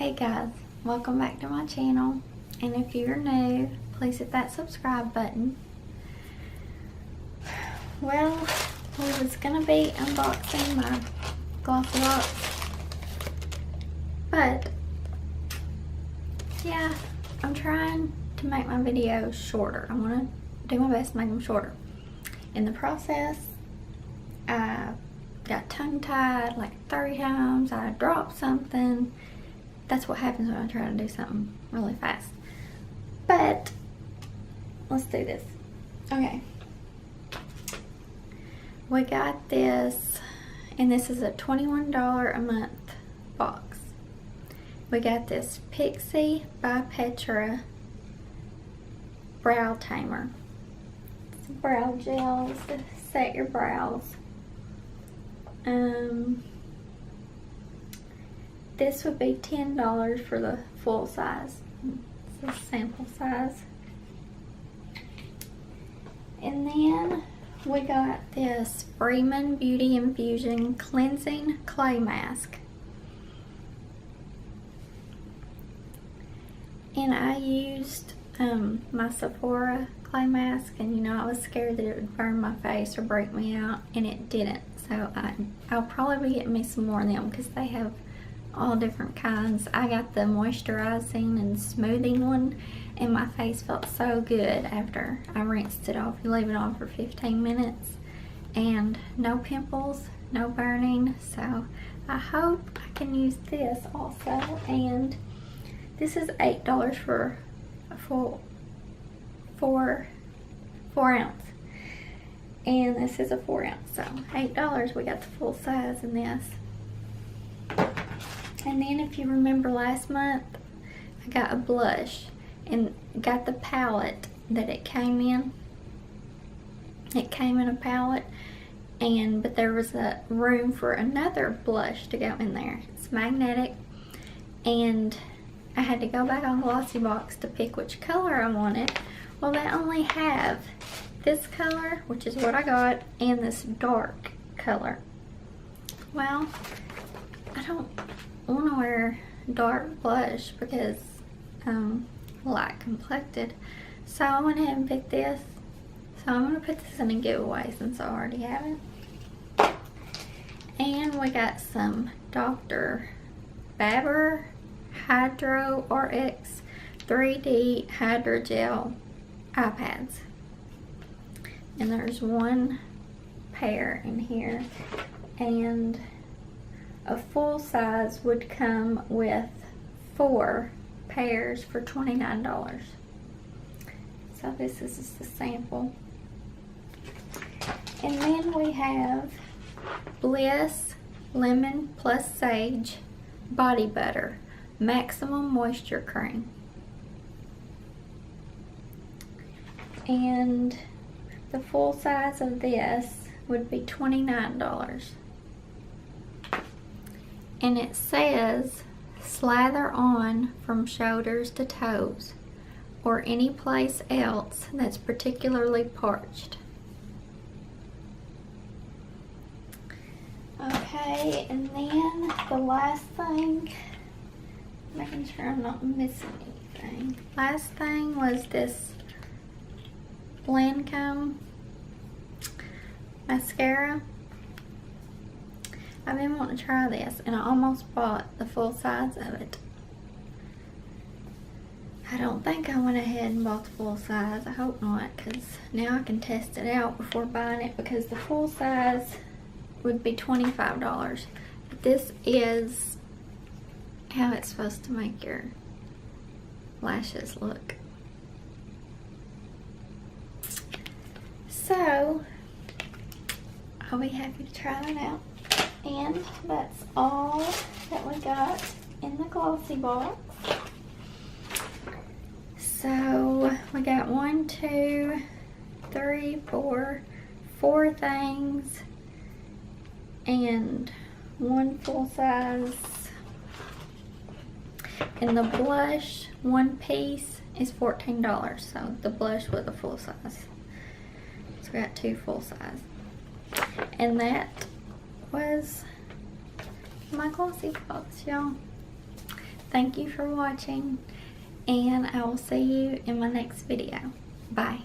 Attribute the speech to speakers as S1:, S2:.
S1: Hey guys, welcome back to my channel, and if you're new, please hit that subscribe button. Well, we was gonna be unboxing my Glossybox, but yeah, I'm trying to make my videos shorter. I want to do my best to make them shorter. In the process, I got tongue-tied like 30 times. I dropped something. That's what happens when I try to do something really fast. But let's do this. Okay. We got this, and this is a $21 a month box. We got this Pixie by Petra brow tamer. It's a brow gel to set your brows. This would be $10 for the full size. It's a sample size. And then we got this Freeman Beauty Infusion Cleansing Clay Mask. And I used my Sephora clay mask, and you know, I was scared that it would burn my face or break me out, and it didn't. So I'll probably be getting me some more of them because they have all different kinds. I got the moisturizing and smoothing one, and my face felt so good after I rinsed it off. You leave it on for 15 minutes and no pimples, no burning. So I hope I can use this also. And this is $8 for a full 4 ounce, and this is a 4 ounce, so $8. We got the full size in this. And then if you remember last month, I got a blush and got the palette that it came in. It came in a palette, but there was a room for another blush to go in there. It's magnetic, and I had to go back on Glossybox to pick which color I wanted. Well, they only have this color, which is what I got, and this dark color. Well, I don't want to wear dark blush because I'm light complected, so I went ahead and picked this. So I'm going to put this in a giveaway since I already have it. And we got some Dr. Faber Hydro RX 3D Hydrogel eye pads. And there's one pair in here, and a full size would come with 4 pairs for $29. So this is just a sample. And then we have Bliss Lemon Plus Sage Body Butter Maximum Moisture Cream. And the full size of this would be $29. And it says slather on from shoulders to toes or any place else that's particularly parched. Okay, and then the last thing, making sure I'm not missing anything. Last thing was this Lancome mascara. I've been wanting to try this, and I almost bought the full size of it. I don't think I went ahead and bought the full size. I hope not, because now I can test it out before buying it, because the full size would be $25. But this is how it's supposed to make your lashes look. So I'll be happy to try it out. And that's all that we got in the Glossybox. So we got 1, 2, 3, 4 things, and 1 full size. And the blush, 1 piece, is $14. So the blush with a full size. So we got 2 full size. And that was my Glossybox, y'all. Thank you for watching, and I will see you in my next video. Bye.